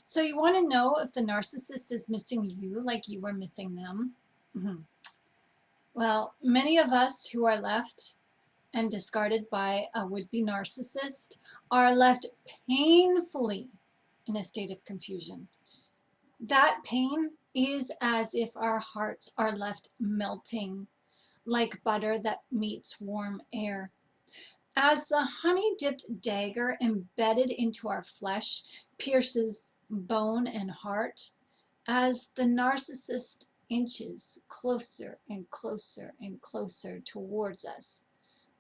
So you want to know if the narcissist is missing you like you were missing them? Well, many of us who are left and discarded by a would-be narcissist are left painfully in a state of confusion. That pain is as if our hearts are left melting like butter that meets warm air. As the honey-dipped dagger embedded into our flesh pierces bone and heart, as the narcissist inches closer and closer and closer towards us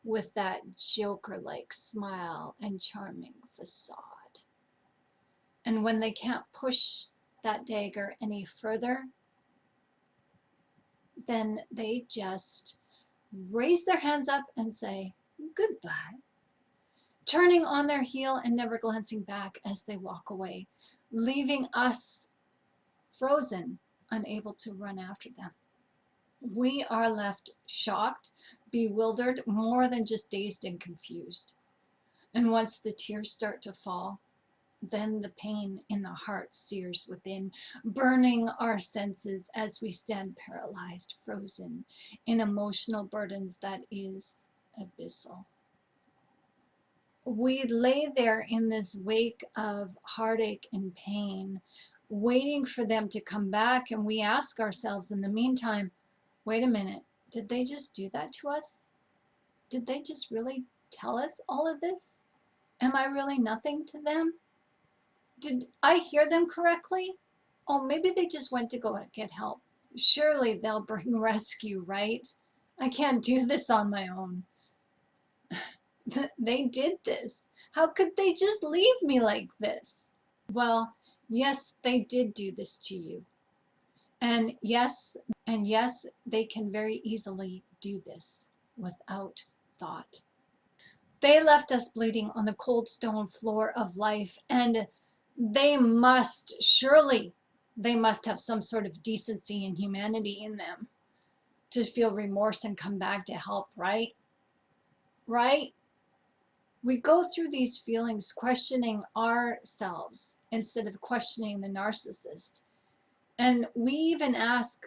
with that Joker-like smile and charming facade. And when they can't push that dagger any further, then they just raise their hands up and say, goodbye, turning on their heel and never glancing back as they walk away, leaving us frozen, unable to run after them. We are left shocked, bewildered, more than just dazed and confused. And once the tears start to fall, then the pain in the heart sears within, burning our senses as we stand paralyzed, frozen in emotional burdens that is abyssal. We lay there in this wake of heartache and pain, waiting for them to come back, and we ask ourselves in the meantime, wait a minute, did they just do that to us? Did they just really tell us all of this? Am I really nothing to them? Did I hear them correctly? Oh, maybe they just went to go get help. Surely they'll bring rescue, right? I can't do this on my own. They did this. How could they just leave me like this? Well, yes, they did do this to you. And yes, they can very easily do this without thought. They left us bleeding on the cold stone floor of life, and they must have some sort of decency and humanity in them to feel remorse and come back to help, right? Right? We go through these feelings questioning ourselves instead of questioning the narcissist. And we even ask,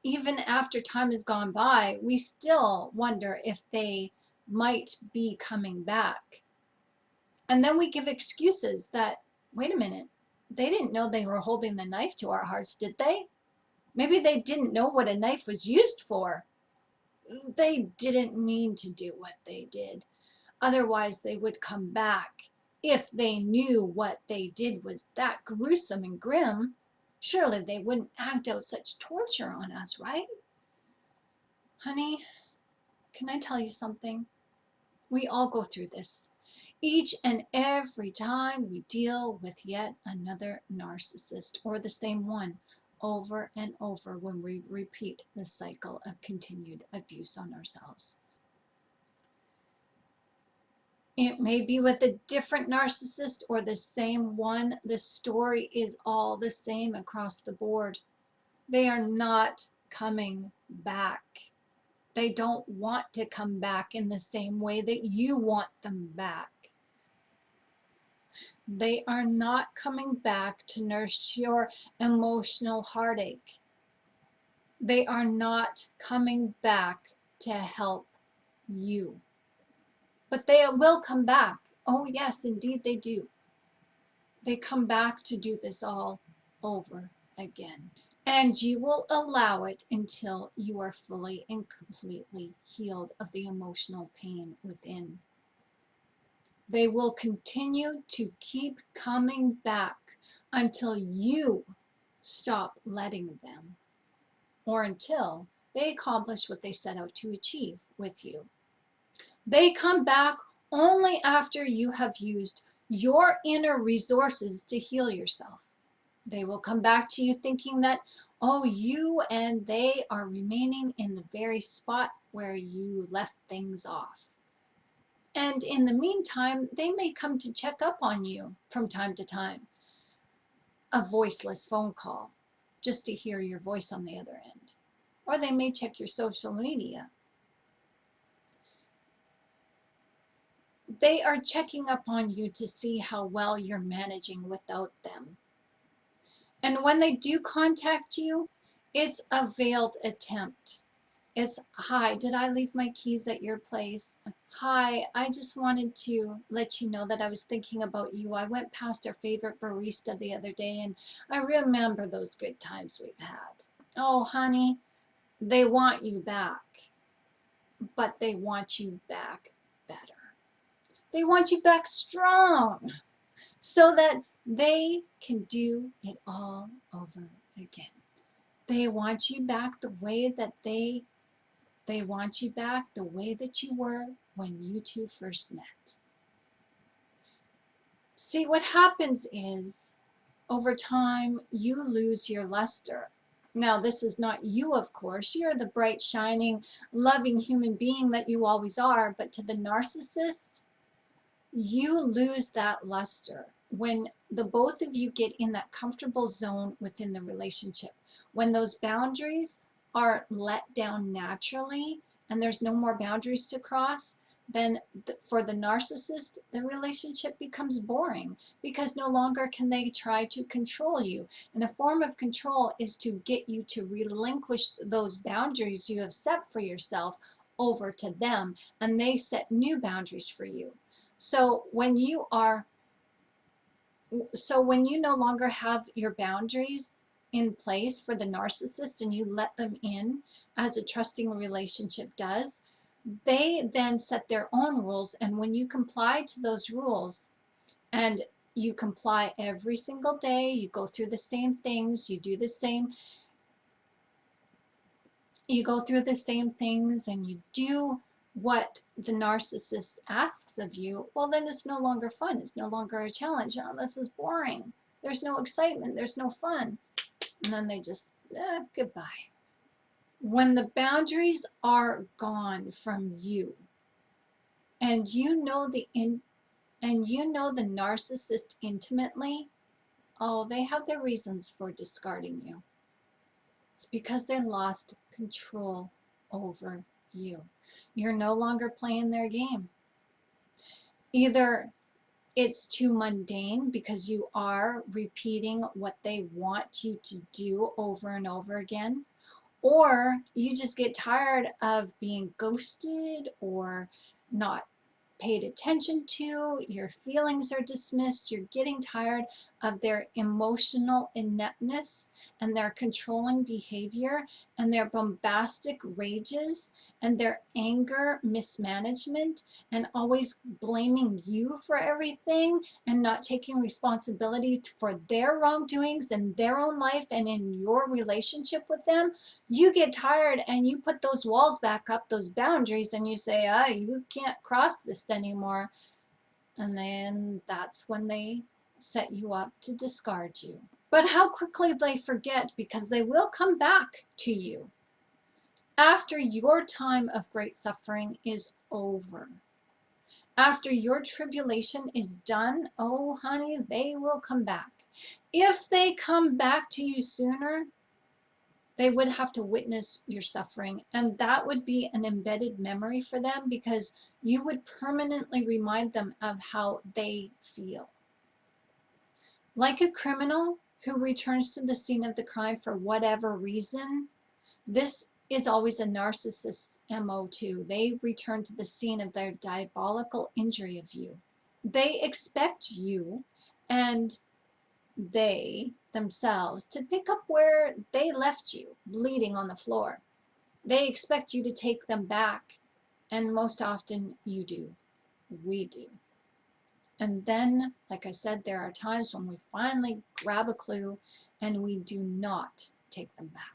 even after time has gone by, we still wonder if they might be coming back. And then we give excuses that, wait a minute, they didn't know they were holding the knife to our hearts, did they? Maybe they didn't know what a knife was used for. They didn't mean to do what they did. Otherwise, they would come back. If they knew what they did was that gruesome and grim, surely they wouldn't act out such torture on us, right? Honey, can I tell you something? We all go through this. Each and every time we deal with yet another narcissist, or the same one, over and over when we repeat the cycle of continued abuse on ourselves. It may be with a different narcissist or the same one. The story is all the same across the board. They are not coming back. They don't want to come back in the same way that you want them back. They are not coming back to nurse your emotional heartache. They are not coming back to help you. But they will come back. Oh yes, indeed they do. They come back to do this all over again. And you will allow it until you are fully and completely healed of the emotional pain within. They will continue to keep coming back until you stop letting them, or until they accomplish what they set out to achieve with you. They come back only after you have used your inner resources to heal yourself. They will come back to you thinking that, oh, you and they are remaining in the very spot where you left things off. And in the meantime, they may come to check up on you from time to time. A voiceless phone call, just to hear your voice on the other end. Or they may check your social media. They are checking up on you to see how well you're managing without them. And when they do contact you, it's a veiled attempt. It's, hi, did I leave my keys at your place? Hi, I just wanted to let you know that I was thinking about you. I went past our favorite barista the other day and I remember those good times we've had. Oh, honey, they want you back, but they want you back better. They want you back strong so that they can do it all over again. They want you back the way that they want you back the way that you were when you two first met. See, what happens is, over time, you lose your luster. Now, this is not you, of course. You're the bright, shining, loving human being that you always are. But to the narcissist, you lose that luster when the both of you get in that comfortable zone within the relationship. When those boundaries are let down naturally and there's no more boundaries to cross, then for the narcissist, the relationship becomes boring because no longer can they try to control you. And a form of control is to get you to relinquish those boundaries you have set for yourself over to them, and they set new boundaries for you. So when you no longer have your boundaries in place for the narcissist and you let them in, as a trusting relationship does, they then set their own rules. And when you comply to those rules, and you comply every single day, you go through the same things, you do the same, you go through the same things and you do what the narcissist asks of you, well, then it's no longer fun. It's no longer a challenge. Oh, this is boring. There's no excitement. There's no fun. And then they just, goodbye. When the boundaries are gone from you, and you know the narcissist intimately, oh, they have their reasons for discarding you. It's because they lost control over you. You're no longer playing their game. Either it's too mundane because you are repeating what they want you to do over and over again, or you just get tired of being ghosted or not paid attention to, your feelings are dismissed, you're getting tired of their emotional ineptness and their controlling behavior and their bombastic rages and their anger mismanagement and always blaming you for everything and not taking responsibility for their wrongdoings in their own life and in your relationship with them. You get tired and you put those walls back up, those boundaries, and you say, you can't cross this anymore. And then that's when they set you up to discard you. But how quickly they forget, because they will come back to you after your time of great suffering is over. After your tribulation is done, oh honey, they will come back. If they come back to you sooner, they would have to witness your suffering, and that would be an embedded memory for them because you would permanently remind them of how they feel. Like a criminal who returns to the scene of the crime for whatever reason, this is always a narcissist's MO too. They return to the scene of their diabolical injury of you. They expect you and they themselves to pick up where they left you, bleeding on the floor. They expect you to take them back, and most often you do. We do. And then, like I said, there are times when we finally grab a clue and we do not take them back.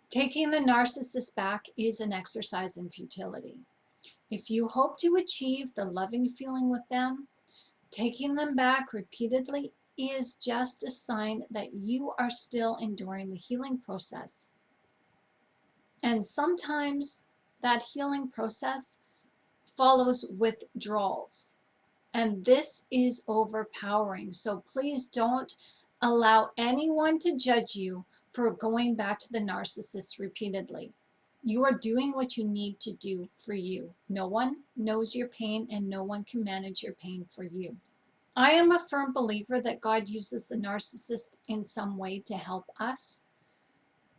Taking the narcissist back is an exercise in futility. If you hope to achieve the loving feeling with them, taking them back repeatedly is just a sign that you are still enduring the healing process. And sometimes that healing process follows withdrawals. And this is overpowering. So please don't allow anyone to judge you for going back to the narcissist repeatedly. You are doing what you need to do for you. No one knows your pain and no one can manage your pain for you. I am a firm believer that God uses the narcissist in some way to help us.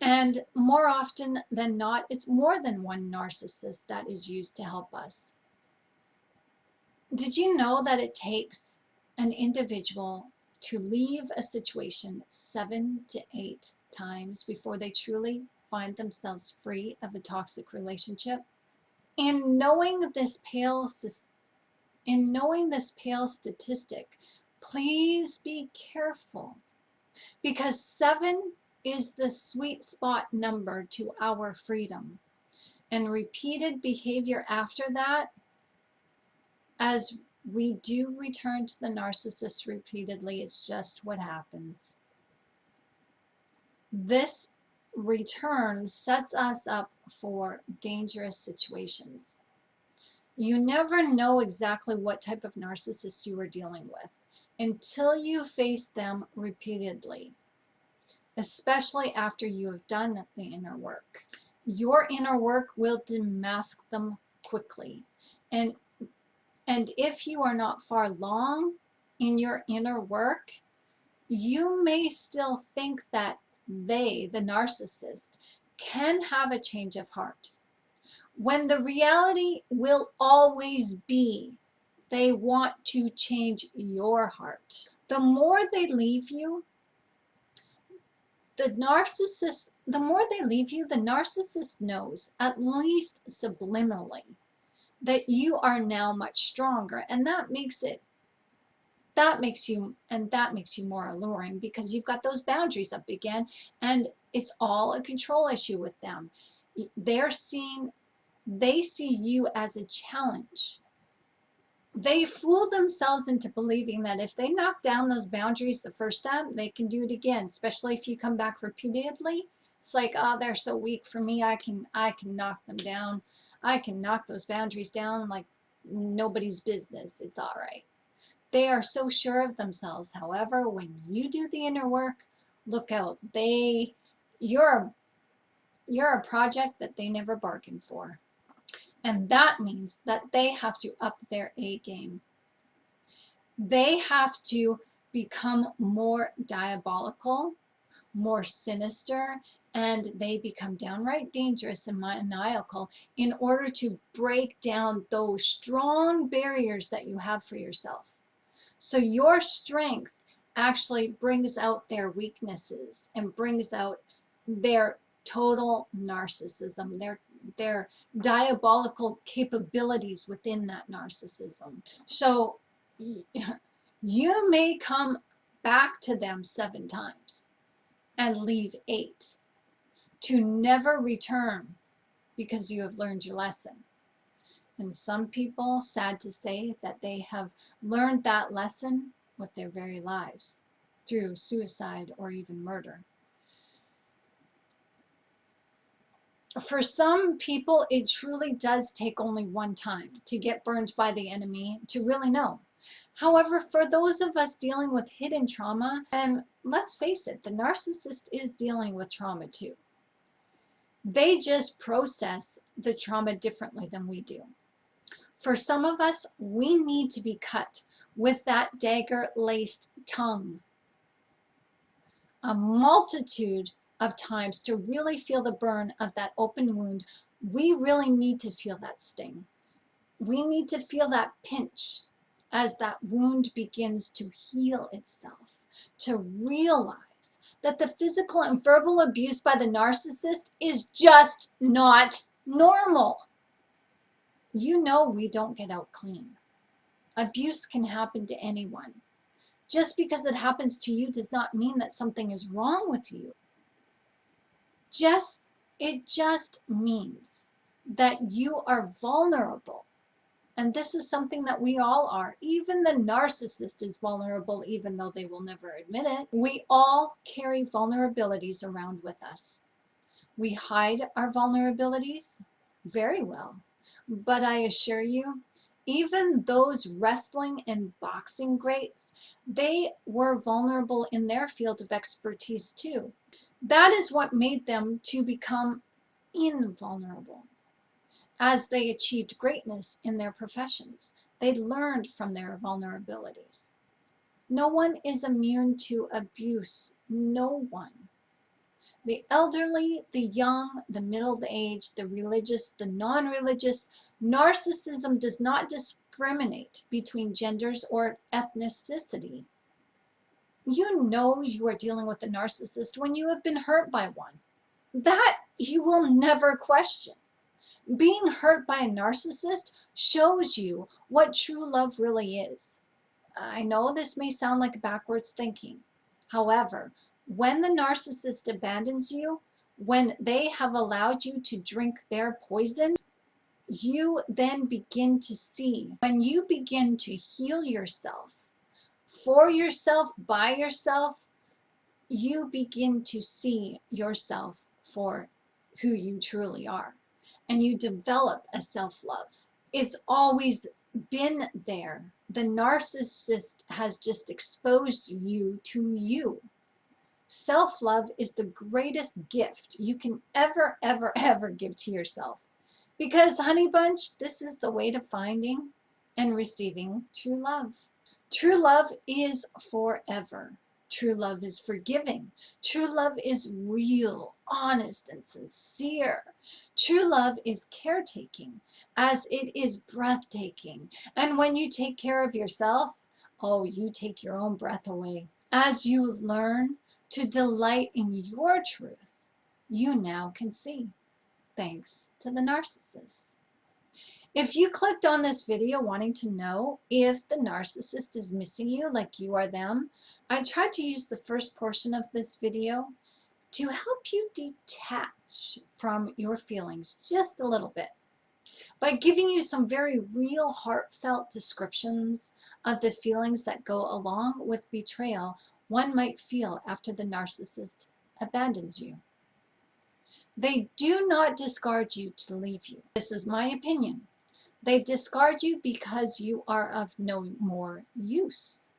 And more often than not, it's more than one narcissist that is used to help us. Did you know that it takes an individual to leave a situation 7 to 8 times before they truly find themselves free of a toxic relationship? In knowing this pale statistic, please be careful, because 7 is the sweet spot number to our freedom. And repeated behavior after that, as we do return to the narcissist repeatedly, it's just what happens. This return sets us up for dangerous situations. You never know exactly what type of narcissist you are dealing with until you face them repeatedly, especially after you have done the inner work. Your inner work will demask them quickly. And if you are not far along in your inner work, you may still think that they, the narcissist, can have a change of heart, when the reality will always be they want to change your heart. The more they leave you, the narcissist knows, at least subliminally, that you are now much stronger, and that makes you more alluring, because you've got those boundaries up again, and it's all a control issue with them. They see you as a challenge. They fool themselves into believing that if they knock down those boundaries the first time, they can do it again, especially if you come back repeatedly. It's like, oh, they're so weak for me. I can knock them down. I can knock those boundaries down like nobody's business. It's all right. They are so sure of themselves. However, when you do the inner work, look out. You're a project that they never bargained for. And that means that they have to up their A game. They have to become more diabolical, more sinister, and they become downright dangerous and maniacal in order to break down those strong barriers that you have for yourself. So your strength actually brings out their weaknesses and brings out their total narcissism, their diabolical capabilities within that narcissism. So you may come back to them 7 times and leave 8 to never return, because you have learned your lesson. And some people, sad to say, that they have learned that lesson with their very lives through suicide or even murder. For some people, it truly does take only one time to get burned by the enemy to really know. However, for those of us dealing with hidden trauma, and let's face it, the narcissist is dealing with trauma too. They just process the trauma differently than we do. For some of us, we need to be cut with that dagger-laced tongue a multitude of times to really feel the burn of that open wound. We really need to feel that sting. We need to feel that pinch as that wound begins to heal itself, to realize that the physical and verbal abuse by the narcissist is just not normal. You know we don't get out clean. Abuse can happen to anyone. Just because it happens to you does not mean that something is wrong with you. It just means that you are vulnerable. And this is something that we all are. Even the narcissist is vulnerable, even though they will never admit it. We all carry vulnerabilities around with us. We hide our vulnerabilities very well. But I assure you, even those wrestling and boxing greats, they were vulnerable in their field of expertise too. That is what made them to become invulnerable. As they achieved greatness in their professions, they learned from their vulnerabilities. No one is immune to abuse. No one. The elderly, the young, the middle-aged, the religious, the non-religious. Narcissism does not discriminate between genders or ethnicity. You know you are dealing with a narcissist when you have been hurt by one. That you will never question. Being hurt by a narcissist shows you what true love really is. I know this may sound like backwards thinking. However, when the narcissist abandons you, when they have allowed you to drink their poison, you then begin to see. When you begin to heal yourself, for yourself, by yourself, you begin to see yourself for who you truly are. And you develop a self-love. It's always been there. The narcissist has just exposed you to you. Self-love is the greatest gift you can ever give to yourself. Because, honey bunch, this is the way to finding and receiving true love. True love is forever. True love is forgiving. True love is real, honest, and sincere. True love is caretaking, as it is breathtaking. And when you take care of yourself, oh, you take your own breath away. As you learn to delight in your truth, you now can see, thanks to the narcissist. If you clicked on this video wanting to know if the narcissist is missing you like you are them, I tried to use the first portion of this video to help you detach from your feelings just a little bit by giving you some very real heartfelt descriptions of the feelings that go along with betrayal one might feel after the narcissist abandons you. They do not discard you to leave you. This is my opinion. They discard you because you are of no more use.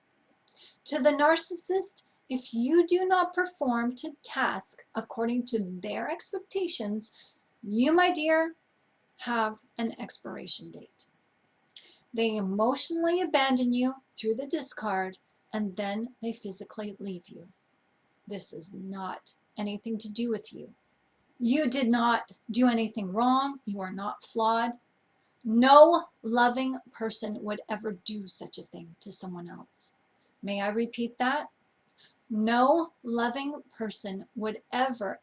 To the narcissist, if you do not perform to task according to their expectations, you, my dear, have an expiration date. They emotionally abandon you through the discard, and then they physically leave you. This is not anything to do with you. You did not do anything wrong. You are not flawed. No loving person would ever do such a thing to someone else. May I repeat that? No loving person would ever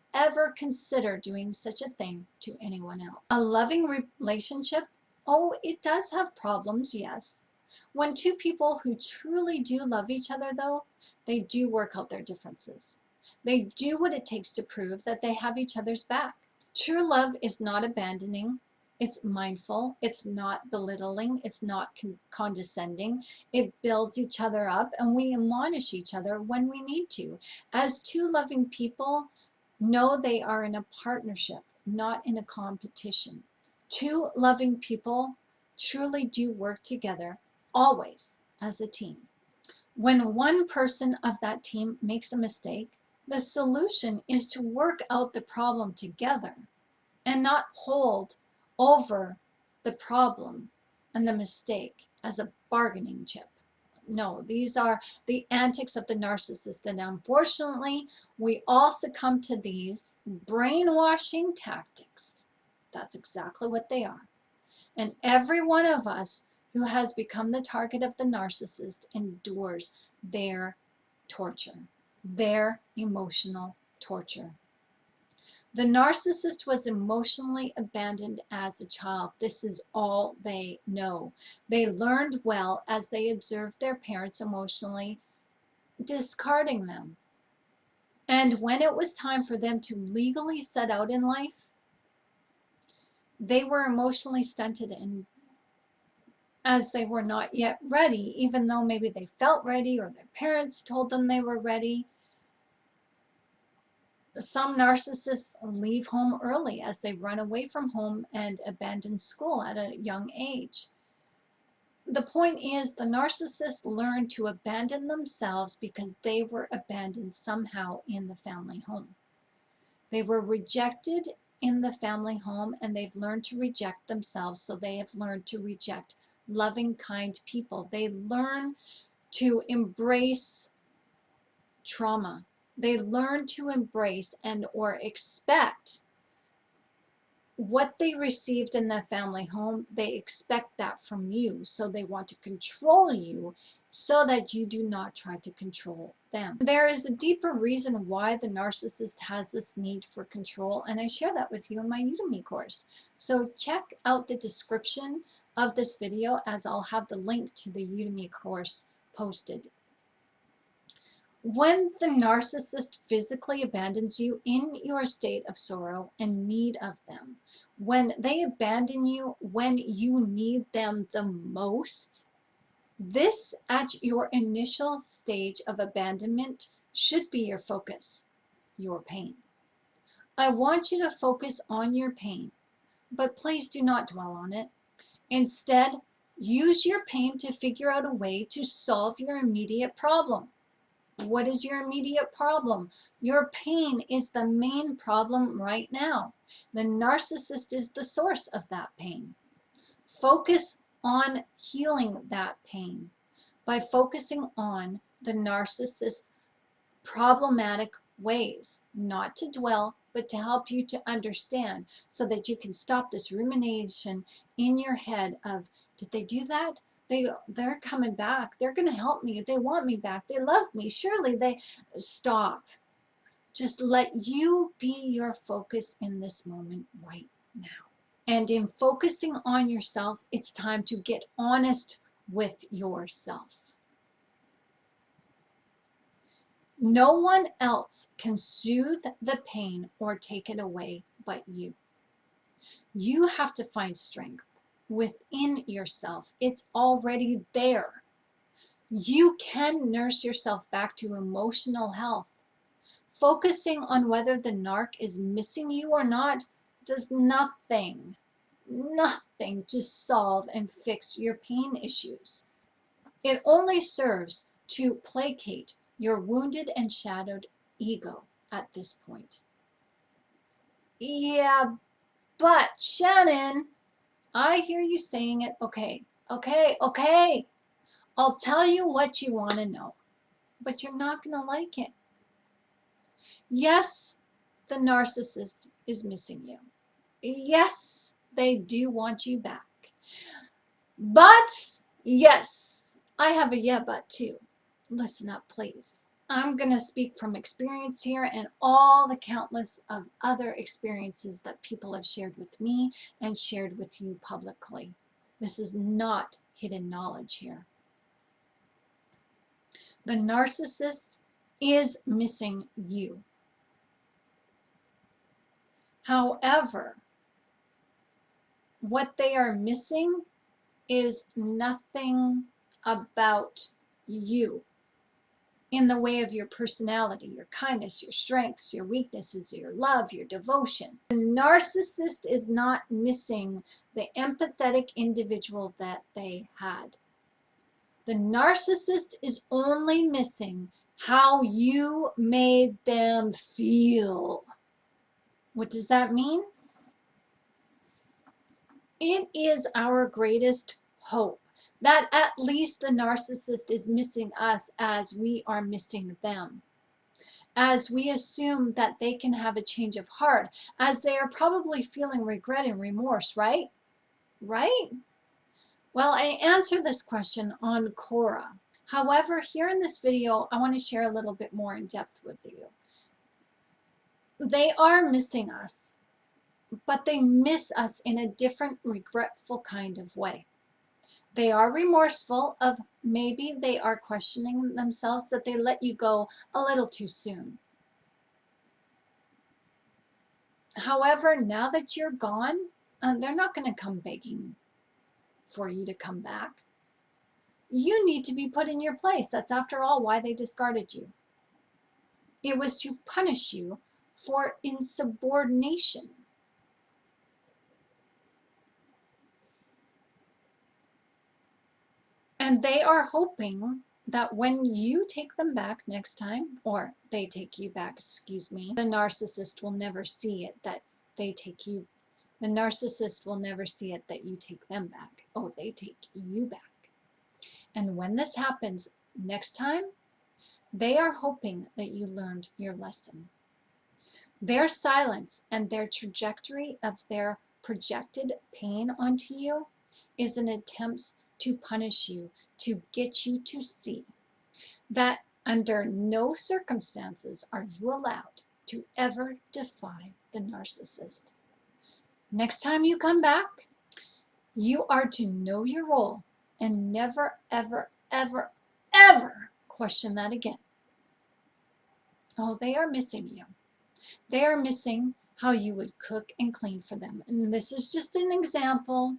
consider doing such a thing to anyone else. A loving relationship, oh, it does have problems, yes. When two people who truly do love each other, though, they do work out their differences. They do what it takes to prove that they have each other's back. True love is not abandoning. It's mindful, it's not belittling, it's not condescending. It builds each other up, and we admonish each other when we need to. As two loving people, know they are in a partnership, not in a competition. Two loving people truly do work together, always as a team. When one person of that team makes a mistake, the solution is to work out the problem together and not hold over the problem and the mistake as a bargaining chip. No, these are the antics of the narcissist, and unfortunately, we all succumb to these brainwashing tactics. That's exactly what they are. And every one of us who has become the target of the narcissist endures their torture, their emotional torture. The narcissist was emotionally abandoned as a child. This is all they know. They learned well as they observed their parents emotionally discarding them. And when it was time for them to legally set out in life, they were emotionally stunted, and as they were not yet ready, even though maybe they felt ready or their parents told them they were ready. Some narcissists leave home early as they run away from home and abandon school at a young age. The point is, the narcissists learn to abandon themselves because they were abandoned somehow in the family home. They were rejected in the family home, and they've learned to reject themselves, so they have learned to reject loving, kind people. They learn to embrace trauma. They learn to embrace and or expect what they received in the family home. They expect that from you, so they want to control you so that you do not try to control them. There is a deeper reason why the narcissist has this need for control, and I share that with you in my Udemy course. So check out the description of this video, as I'll have the link to the Udemy course posted. When the narcissist physically abandons you in your state of sorrow and need of them, when they abandon you when you need them the most, this at your initial stage of abandonment should be your focus, your pain. I want you to focus on your pain, but please do not dwell on it. Instead, use your pain to figure out a way to solve your immediate problem. What is your immediate problem? Your pain is the main problem right now. The narcissist is the source of that pain. Focus on healing that pain by focusing on the narcissist's problematic ways, not to dwell, but to help you to understand, so that you can stop this rumination in your head of, did they do that? They're coming back. They're going to help me. They want me back. They love me. Surely they... Stop. Just let you be your focus in this moment right now. And in focusing on yourself, it's time to get honest with yourself. No one else can soothe the pain or take it away but you. You have to find strength within yourself. It's already there. You can nurse yourself back to emotional health. Focusing on whether the narc is missing you or not does nothing to solve and fix your pain issues. It only serves to placate your wounded and shadowed ego at this point. Yeah, but Shannon, I hear you saying it. Okay. I'll tell you what you want to know, but you're not going to like it. Yes, the narcissist is missing you. Yes, they do want you back. But, yes, I have a yeah but too. Listen up, please. I'm going to speak from experience here and all the countless of other experiences that people have shared with me and shared with you publicly. This is not hidden knowledge here. The narcissist is missing you. However, what they are missing is nothing about you in the way of your personality, your kindness, your strengths, your weaknesses, your love, your devotion. The narcissist is not missing the empathetic individual that they had. The narcissist is only missing how you made them feel. What does that mean? It is our greatest hope that at least the narcissist is missing us as we are missing them. As we assume that they can have a change of heart, as they are probably feeling regret and remorse, right? Right? Well, I answer this question on Quora. However, here in this video, I want to share a little bit more in depth with you. They are missing us, but they miss us in a different, regretful kind of way. They are remorseful of maybe they are questioning themselves that they let you go a little too soon. However, now that you're gone, they're not going to come begging for you to come back. You need to be put in your place. That's after all why they discarded you. It was to punish you for insubordination. And they are hoping that when you take them back next time, or they take you back, excuse me, the narcissist will never see it that they take you. The narcissist will never see it that you take them back. Oh, they take you back. And when this happens, Next time, they are hoping that you learned your lesson. Their silence and their trajectory of their projected pain onto you is an attempt to punish you, to get you to see that under no circumstances are you allowed to ever defy the narcissist. Next time you come back, you are to know your role and never, ever, ever, ever question that again. Oh, they are missing you. They are missing how you would cook and clean for them. And this is just an example.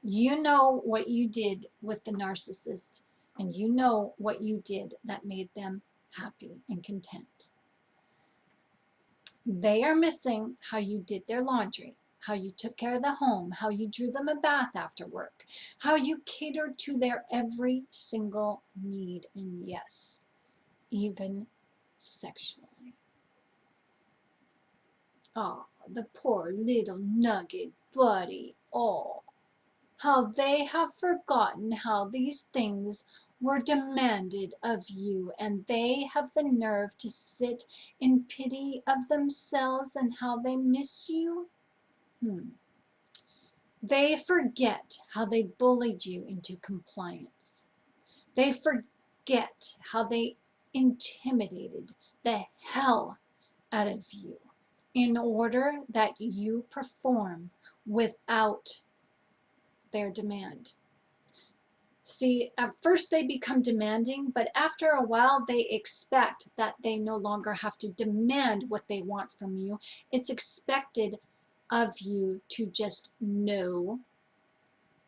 You know what you did with the narcissist, and you know what you did that made them happy and content. They are missing how you did their laundry, how you took care of the home, how you drew them a bath after work, how you catered to their every single need, and yes, even sexually. Oh, the poor little nugget buddy. Oh, how they have forgotten how these things were demanded of you, and they have the nerve to sit in pity of themselves and how they miss you. They forget how they bullied you into compliance. They forget how they intimidated the hell out of you in order that you perform without their demand. See, at first they become demanding, but after a while they expect that they no longer have to demand what they want from you. It's expected of you to just know,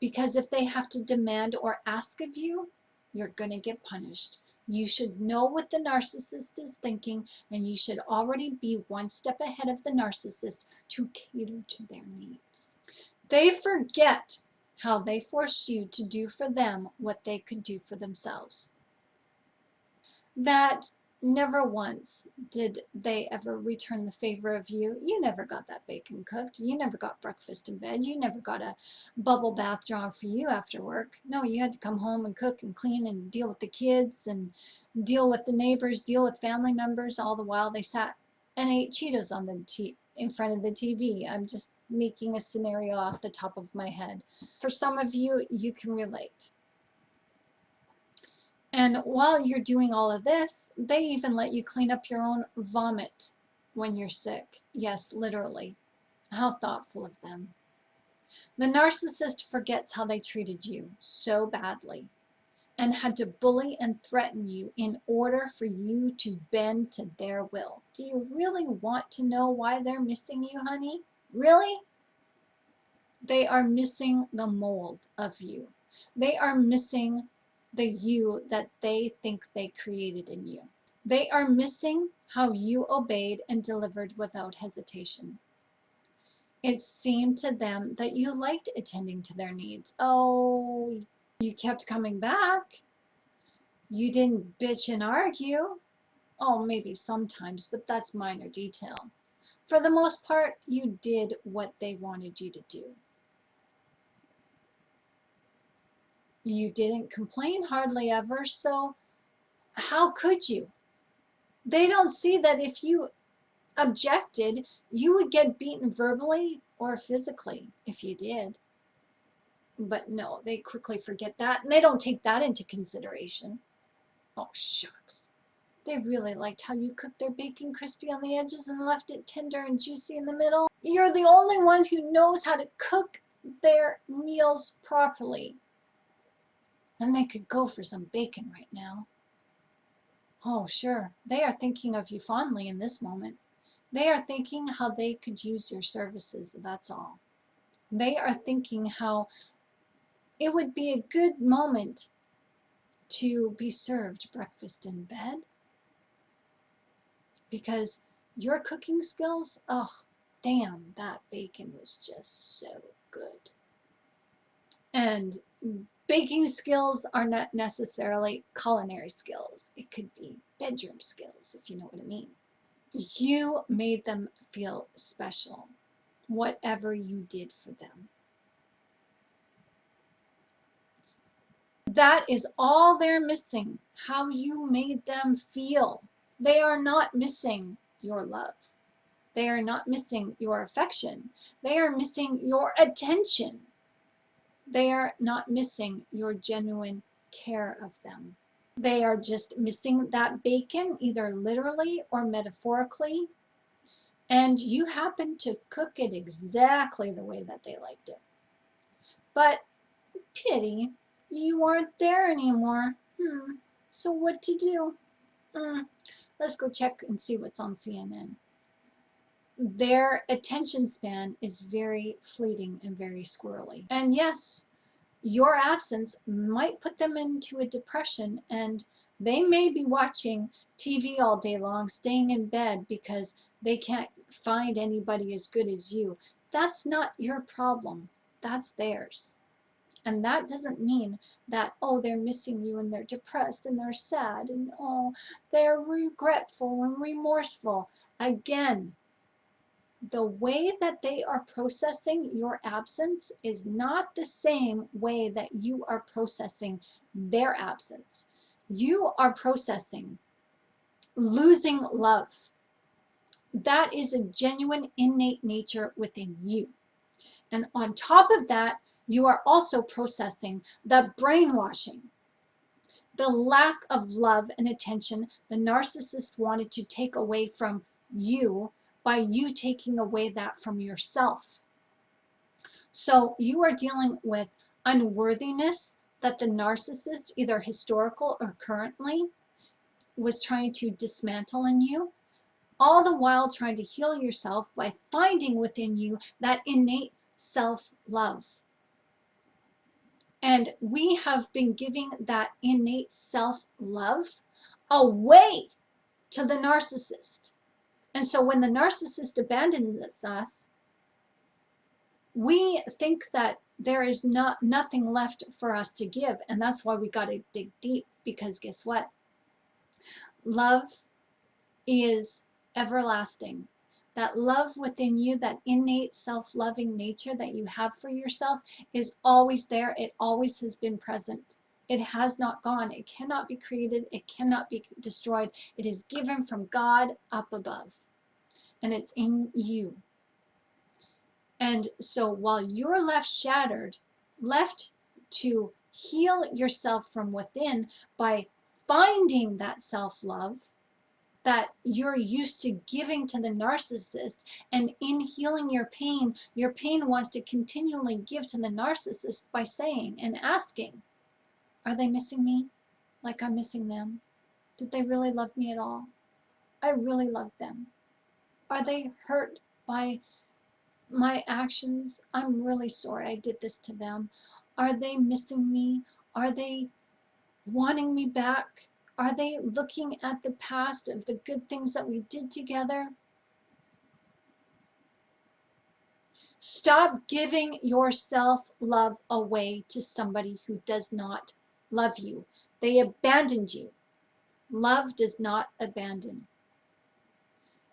because if they have to demand or ask of you, you're going to get punished. You should know what the narcissist is thinking, and you should already be one step ahead of the narcissist to cater to their needs. They forget how they forced you to do for them what they could do for themselves. That never once did they ever return the favor of you. You never got that bacon cooked. You never got breakfast in bed. You never got a bubble bath drawn for you after work. No, you had to come home and cook and clean and deal with the kids and deal with the neighbors, deal with family members, all the while they sat and ate Cheetos on the in front of the TV. I'm just making a scenario off the top of my head. For some of you, you can relate. And while you're doing all of this, they even let you clean up your own vomit when you're sick. Yes, literally. How thoughtful of them. The narcissist forgets how they treated you so badly and had to bully and threaten you in order for you to bend to their will. Do you really want to know why they're missing you, honey? Really? They are missing the mold of you. They are missing the you that they think they created in you. They are missing how you obeyed and delivered without hesitation. It seemed to them that you liked attending to their needs. Oh, you kept coming back. You didn't bitch and argue. Oh, maybe sometimes, but that's minor detail. For the most part, you did what they wanted you to do. You didn't complain hardly ever, so how could you? They don't see that if you objected, you would get beaten verbally or physically if you did. But no, they quickly forget that, and they don't take that into consideration. Oh, shucks. They really liked how you cooked their bacon crispy on the edges and left it tender and juicy in the middle. You're the only one who knows how to cook their meals properly. And they could go for some bacon right now. Oh, sure. They are thinking of you fondly in this moment. They are thinking how they could use your services, that's all. They are thinking how it would be a good moment to be served breakfast in bed. Because your cooking skills, oh, damn, that bacon was just so good. And baking skills are not necessarily culinary skills. It could be bedroom skills, if you know what I mean. You made them feel special, whatever you did for them. That is all they're missing, how you made them feel. They are not missing your love. They are not missing your affection. They are missing your attention. They are not missing your genuine care of them. They are just missing that bacon, either literally or metaphorically, and you happen to cook it exactly the way that they liked it. But pity, you aren't there anymore. So what to do? Let's go check and see what's on CNN. Their attention span is very fleeting and very squirrely. And yes, your absence might put them into a depression, and they may be watching TV all day long, staying in bed because they can't find anybody as good as you. That's not your problem. That's theirs. And that doesn't mean that, oh, they're missing you and they're depressed and they're sad and, oh, they're regretful and remorseful. Again, the way that they are processing your absence is not the same way that you are processing their absence. You are processing losing love. That is a genuine innate nature within you. And on top of that, you are also processing the brainwashing, the lack of love and attention the narcissist wanted to take away from you by you taking away that from yourself. So you are dealing with unworthiness that the narcissist, either historical or currently, was trying to dismantle in you, all the while trying to heal yourself by finding within you that innate self-love. And we have been giving that innate self-love away to the narcissist. And so when the narcissist abandons us, we think that there is nothing left for us to give. And that's why we got to dig deep, because guess what? Love is everlasting. That love within you, that innate self-loving nature that you have for yourself is always there. It always has been present. It has not gone. It cannot be created. It cannot be destroyed. It is given from God up above. And it's in you. And so while you're left shattered, left to heal yourself from within by finding that self-love that you're used to giving to the narcissist, and in healing your pain wants to continually give to the narcissist by saying and asking, are they missing me like I'm missing them? Did they really love me at all? I really love them. Are they hurt by my actions? I'm really sorry I did this to them. Are they missing me? Are they wanting me back? Are they looking at the past of the good things that we did together? Stop giving your self-love away to somebody who does not love you. They abandoned you. Love does not abandon.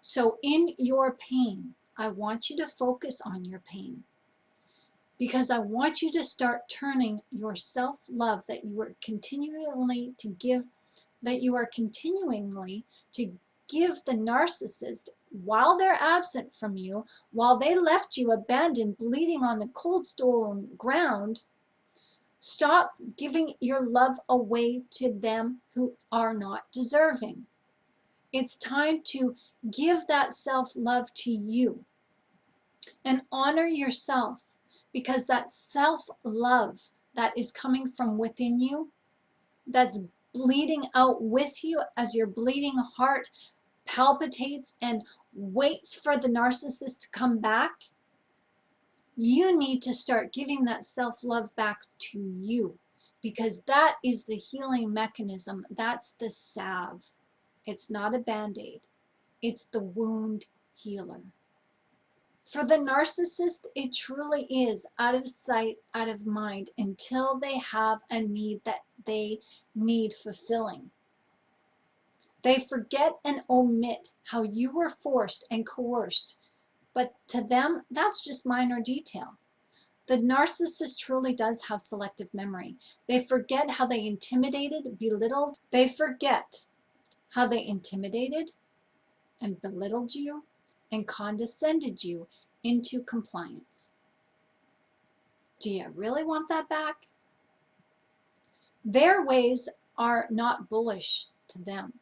So in your pain, I want you to focus on your pain, because I want you to start turning your self-love that you are continually to give, the narcissist while they're absent from you, while they left you abandoned, bleeding on the cold stone ground. Stop giving your love away to them who are not deserving. It's time to give that self-love to you and honor yourself, because that self-love that is coming from within you, that's bleeding out with you as your bleeding heart palpitates and waits for the narcissist to come back, you need to start giving that self-love back to you, because that is the healing mechanism. That's the salve. It's not a band-aid. It's the wound healer. For the narcissist, it truly is out of sight, out of mind, until they have a need that they need fulfilling. They forget and omit how you were forced and coerced, but to them, that's just minor detail. The narcissist truly does have selective memory. They forget how they intimidated, belittled. They forget how they intimidated and belittled you and condescended you into compliance. Do you really want that back? Their ways are not bullish to them.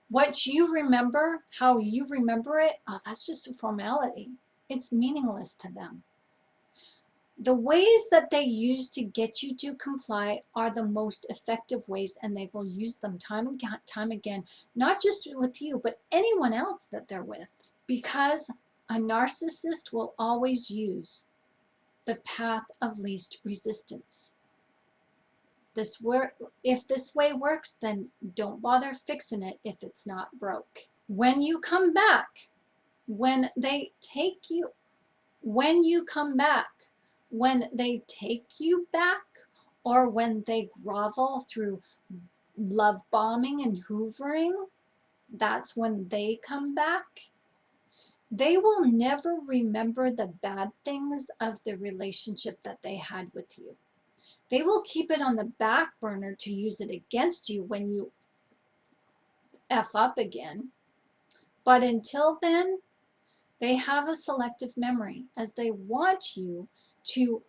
What you remember, how you remember it, oh, that's just a formality. It's meaningless to them. The ways that they use to get you to comply are the most effective ways, and they will use them time and time again, not just with you, but anyone else that they're with. Because a narcissist will always use the path of least resistance. If this way works, then don't bother fixing it if it's not broke. When you come back, when they take you back, or when they grovel through love bombing and hoovering, that's when they come back. They will never remember the bad things of the relationship that they had with you. They will keep it on the back burner to use it against you when you F up again. But until then, they have a selective memory, as they want you to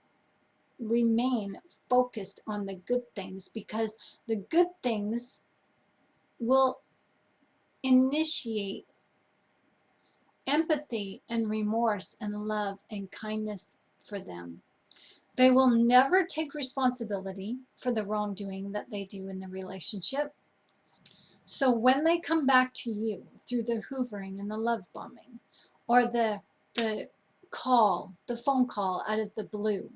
remain focused on the good things, because the good things will initiate empathy and remorse and love and kindness for them. They will never take responsibility for the wrongdoing that they do in the relationship. So when they come back to you through the hoovering and the love bombing, or the phone call out of the blue,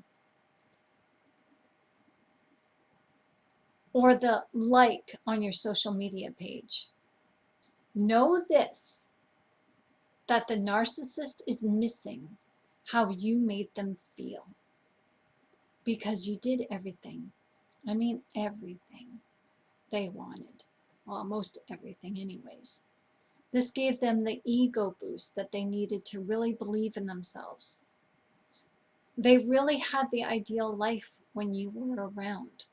or the like on your social media page, know this, that the narcissist is missing how you made them feel. Because you did everything, I mean everything they wanted. Well, most everything anyways. This gave them the ego boost that they needed to really believe in themselves. They really had the ideal life when you were around.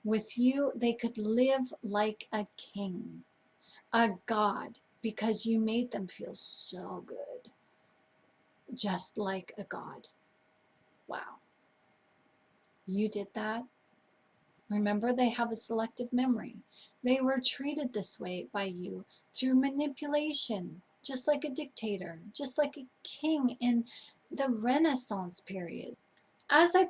With you, they could live like a king, a god, because you made them feel so good. Just like a god. Wow. You did that? Remember, they have a selective memory. They were treated this way by you through manipulation, just like a dictator, just like a king in the Renaissance period. As I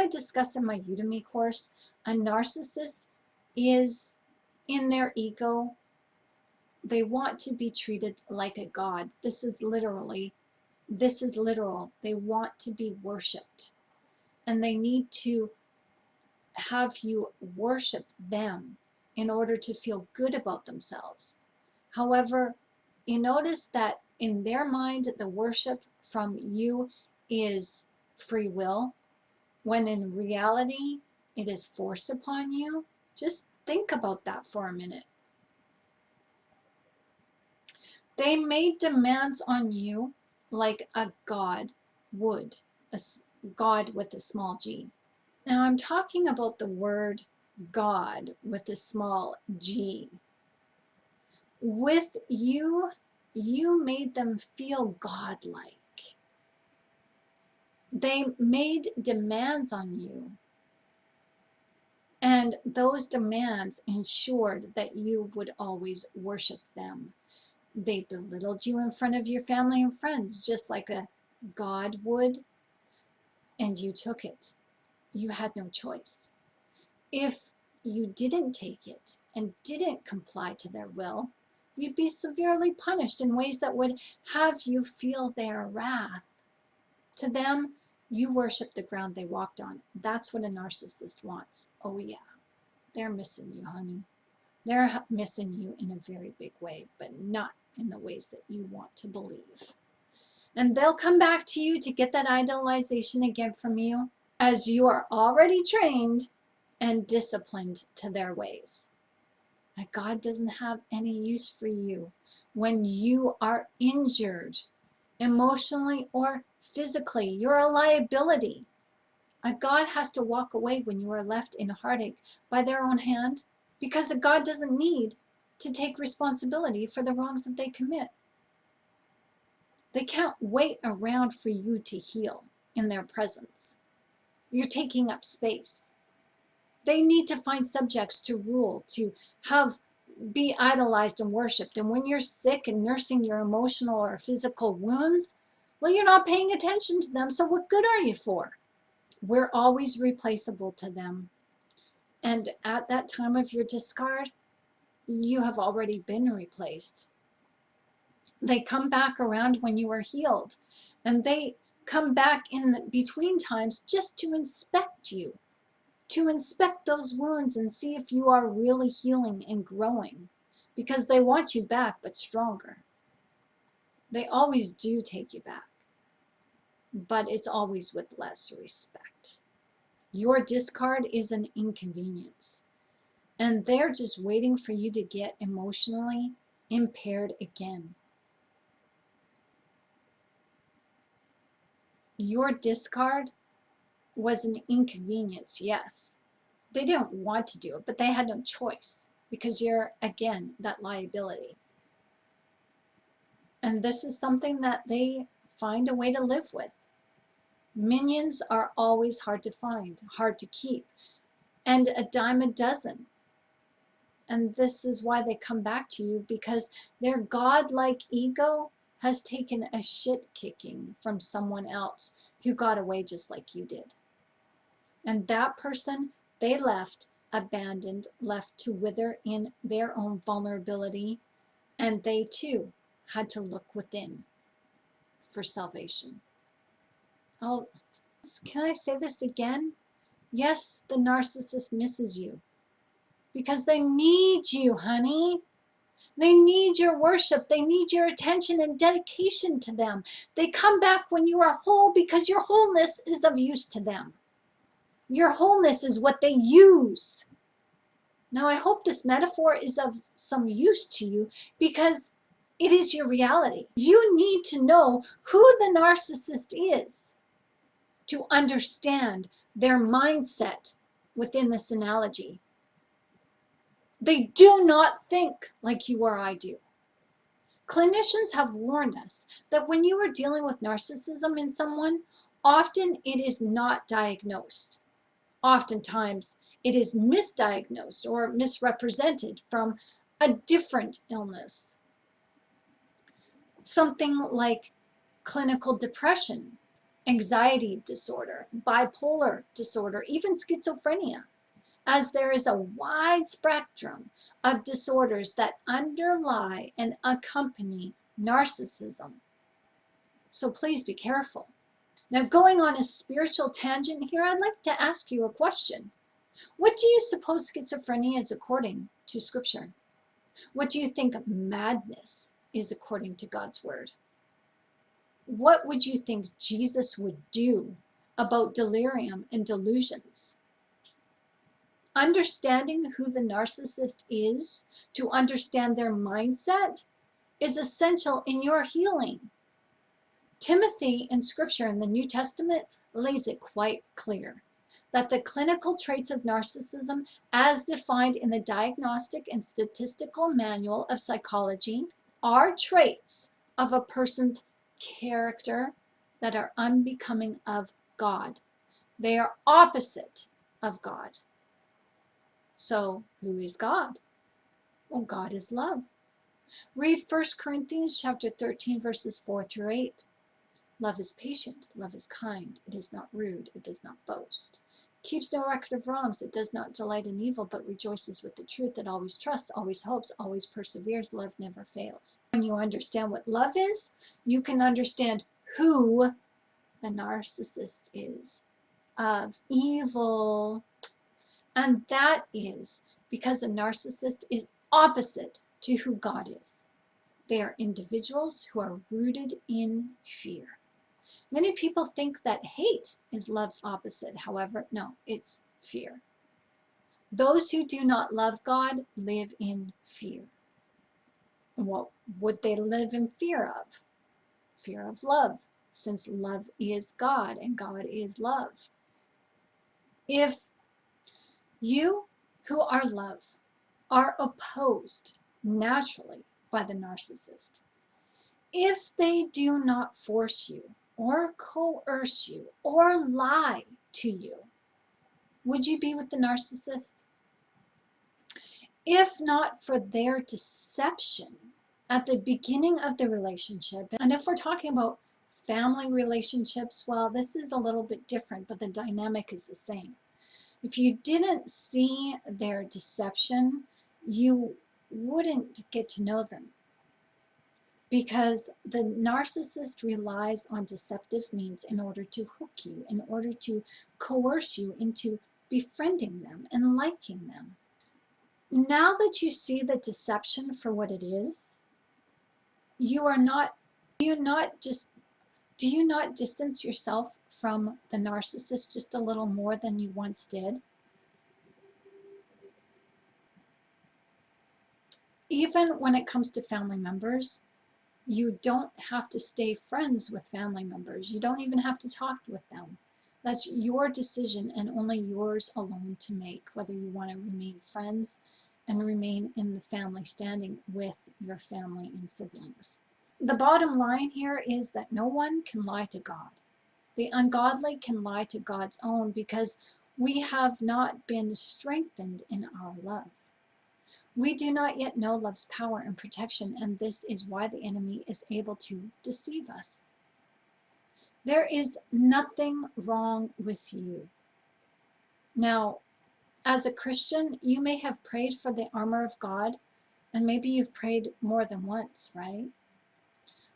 discuss in my Udemy course, a narcissist is in their ego. They want to be treated like a god. This is literal. They want to be worshipped. And they need to have you worship them in order to feel good about themselves. However, you notice that in their mind, the worship from you is free will, when in reality, it is forced upon you. Just think about that for a minute. They made demands on you like a god would, a god with a small g. Now I'm talking about the word God with a small g. With you, you made them feel godlike. They made demands on you, and those demands ensured that you would always worship them. They belittled you in front of your family and friends, just like a god would, and you took it. You had no choice. If you didn't take it and didn't comply to their will, you'd be severely punished in ways that would have you feel their wrath. To them, you worship the ground they walked on. That's what a narcissist wants. Oh yeah, they're missing you, honey. They're missing you in a very big way, but not in the ways that you want to believe. And they'll come back to you to get that idolization again from you, as you are already trained and disciplined to their ways. And God doesn't have any use for you when you are injured emotionally or physically. You're a liability. A God has to walk away when you are left in heartache by their own hand, because a God doesn't need to take responsibility for the wrongs that they commit. They can't wait around for you to heal in their presence. You're taking up space. They need to find subjects to rule, to be idolized and worshipped. And when you're sick and nursing your emotional or physical wounds, well, you're not paying attention to them, so what good are you for? We're always replaceable to them. And at that time of your discard, you have already been replaced. They come back around when you are healed, and they come back in the between times just to inspect you, to inspect those wounds and see if you are really healing and growing, because they want you back, but stronger. They always do take you back, but it's always with less respect. Your discard is an inconvenience, and they're just waiting for you to get emotionally impaired again. Your discard was an inconvenience, yes. They didn't want to do it, but they had no choice, because you're, again, that liability. And this is something that they find a way to live with. Minions are always hard to find, hard to keep, and a dime a dozen. And this is why they come back to you, because their godlike ego has taken a shit kicking from someone else who got away just like you did. And that person, they left abandoned, left to wither in their own vulnerability, and they too had to look within for salvation. Oh, can I say this again? Yes, the narcissist misses you, because they need you, honey. They need your worship. They need your attention and dedication to them. They come back when you are whole, because your wholeness is of use to them. Your wholeness is what they use. Now, I hope this metaphor is of some use to you, because it is your reality. You need to know who the narcissist is to understand their mindset within this analogy. They do not think like you or I do. Clinicians have warned us that when you are dealing with narcissism in someone, often it is not diagnosed. Oftentimes, it is misdiagnosed or misrepresented from a different illness. Something like clinical depression, anxiety disorder, bipolar disorder, even schizophrenia, as there is a wide spectrum of disorders that underlie and accompany narcissism. So please be careful. Now, going on a spiritual tangent here, I'd like to ask you a question. What do you suppose schizophrenia is according to Scripture? What do you think madness is according to God's Word? What would you think Jesus would do about delirium and delusions? Understanding who the narcissist is, to understand their mindset, is essential in your healing. Timothy in Scripture in the New Testament lays it quite clear that the clinical traits of narcissism, as defined in the Diagnostic and Statistical Manual of Psychology, are traits of a person's character that are unbecoming of God. They are opposite of God. So, who is God? Well, God is love. Read 1 Corinthians chapter 13, verses 4 through 8. Love is patient, love is kind, it is not rude, it does not boast. It keeps no record of wrongs, it does not delight in evil, but rejoices with the truth. It always trusts, always hopes, always perseveres. Love never fails. When you understand what love is, you can understand who the narcissist is of evil. And that is because a narcissist is opposite to who God is. They are individuals who are rooted in fear. Many people think that hate is love's opposite. However, no, it's fear. Those who do not love God live in fear. What would they live in fear of? fear of love, since love is God and God is love. If you who are love are opposed naturally by the narcissist, if they do not force you or coerce you or lie to you, would you be with the narcissist? If not for their deception at the beginning of the relationship, and if we're talking about family relationships, well, this is a little bit different, but the dynamic is the same. If you didn't see their deception, you wouldn't get to know them, because the narcissist relies on deceptive means in order to hook you, in order to coerce you into befriending them and liking them. Now that you see the deception for what it is, do you not distance yourself from the narcissist just a little more than you once did? Even when it comes to family members, you don't have to stay friends with family members. You don't even have to talk with them. That's your decision and only yours alone to make, whether you want to remain friends and remain in the family standing with your family and siblings. The bottom line here is that no one can lie to God. The ungodly can lie to God's own, because we have not been strengthened in our love. We do not yet know love's power and protection, and this is why the enemy is able to deceive us. There is nothing wrong with you. Now, as a Christian, you may have prayed for the armor of God, and maybe you've prayed more than once, right?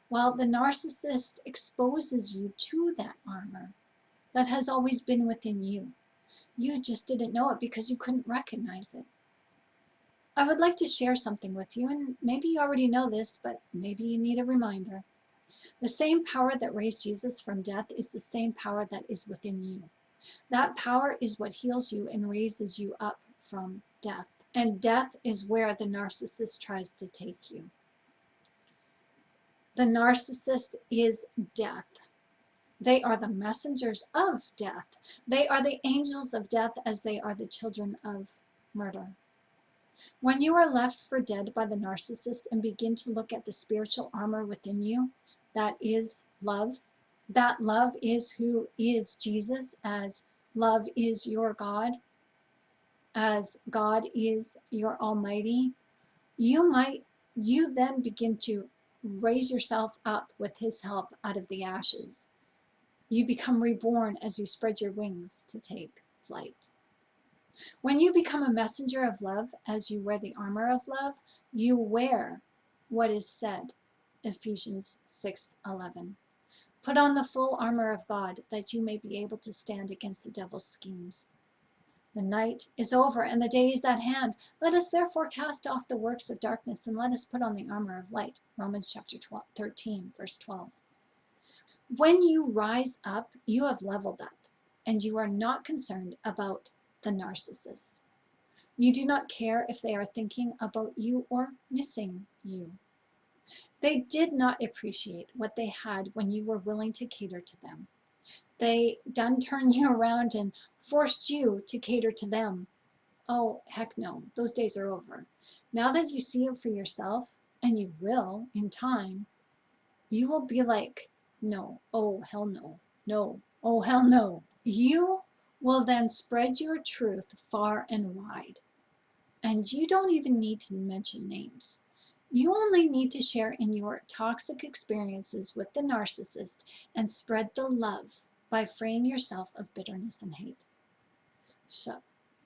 Well, the narcissist exposes you to that armor that has always been within you. You just didn't know it because you couldn't recognize it. I would like to share something with you, and maybe you already know this, but maybe you need a reminder. The same power that raised Jesus from death is the same power that is within you. That power is what heals you and raises you up from death. And death is where the narcissist tries to take you. The narcissist is death. They are the messengers of death. They are the angels of death, as they are the children of murder. When you are left for dead by the narcissist and begin to look at the spiritual armor within you, that is love. That love is who is Jesus, as love is your God, as God is your Almighty. You then begin to raise yourself up with His help out of the ashes. You become reborn as you spread your wings to take flight. When you become a messenger of love, as you wear the armor of love, you wear what is said, Ephesians 6:11. Put on the full armor of God, that you may be able to stand against the devil's schemes. The night is over and the day is at hand. Let us therefore cast off the works of darkness, and let us put on the armor of light. Romans chapter 13, verse 12. When you rise up, you have leveled up, and you are not concerned about the narcissist. You do not care if they are thinking about you or missing you. They did not appreciate what they had when you were willing to cater to them. They done turned you around and forced you to cater to them. Oh, heck no, those days are over. Now that you see it for yourself, and you will in time, you will be like, no, oh, hell no, no, oh, hell no. You will then spread your truth far and wide. And you don't even need to mention names. You only need to share in your toxic experiences with the narcissist and spread the love by freeing yourself of bitterness and hate. So,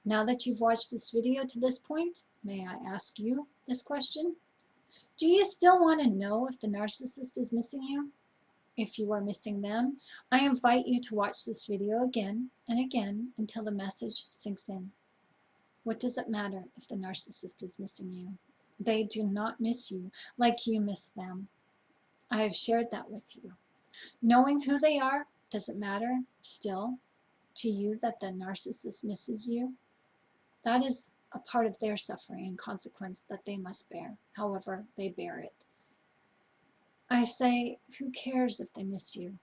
now that you've watched this video to this point, may I ask you this question? Do you still want to know if the narcissist is missing you? If you are missing them, I invite you to watch this video again and again until the message sinks in. What does it matter if the narcissist is missing you? They do not miss you like you miss them. I have shared that with you. Knowing who they are, does it matter still to you that the narcissist misses you? That is a part of their suffering and consequence that they must bear, however they bear it. I say, who cares if they miss you?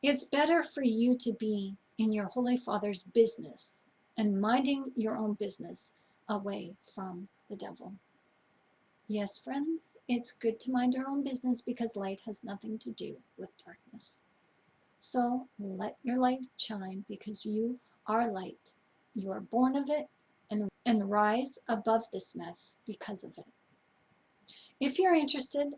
It's better for you to be in your Holy Father's business and minding your own business away from the devil. Yes, friends, it's good to mind our own business because light has nothing to do with darkness. So let your light shine because you are light. You are born of it and rise above this mess because of it. If you're interested,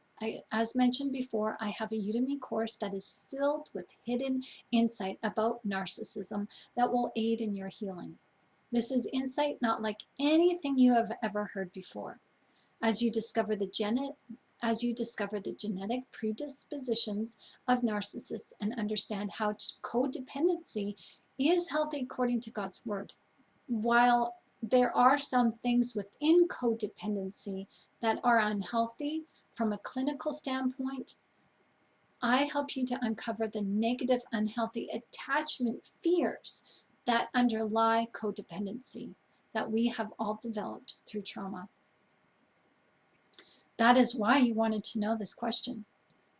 as mentioned before, I have a Udemy course that is filled with hidden insight about narcissism that will aid in your healing. This is insight not like anything you have ever heard before. As you discover the genetic predispositions of narcissists and understand how codependency is healthy according to God's word. While there are some things within codependency that are unhealthy from a clinical standpoint, I help you to uncover the negative, unhealthy attachment fears that underlie codependency that we have all developed through trauma. That is why you wanted to know this question.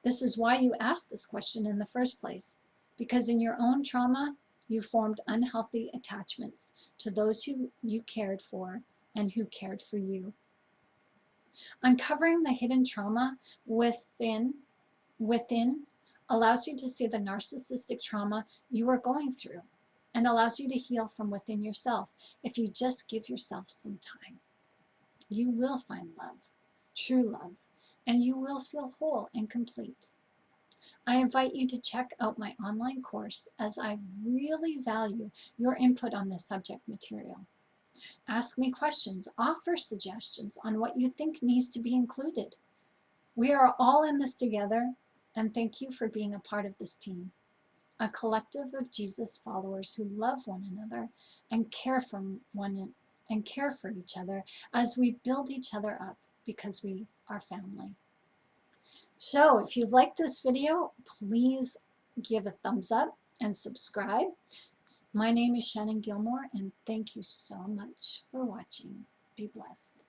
This is why you asked this question in the first place, because in your own trauma, you formed unhealthy attachments to those who you cared for and who cared for you. Uncovering the hidden trauma within allows you to see the narcissistic trauma you are going through and allows you to heal from within yourself if you just give yourself some time. You will find love, true love, and you will feel whole and complete. I invite you to check out my online course as I really value your input on this subject material. Ask me questions, offer suggestions on what you think needs to be included. We are all in this together, and thank you for being a part of this team, a collective of Jesus followers who love one another and care for each other as we build each other up because we are family. So if you've liked this video, please give a thumbs up and subscribe. My name is Shannon Gilmore, and thank you so much for watching. Be blessed.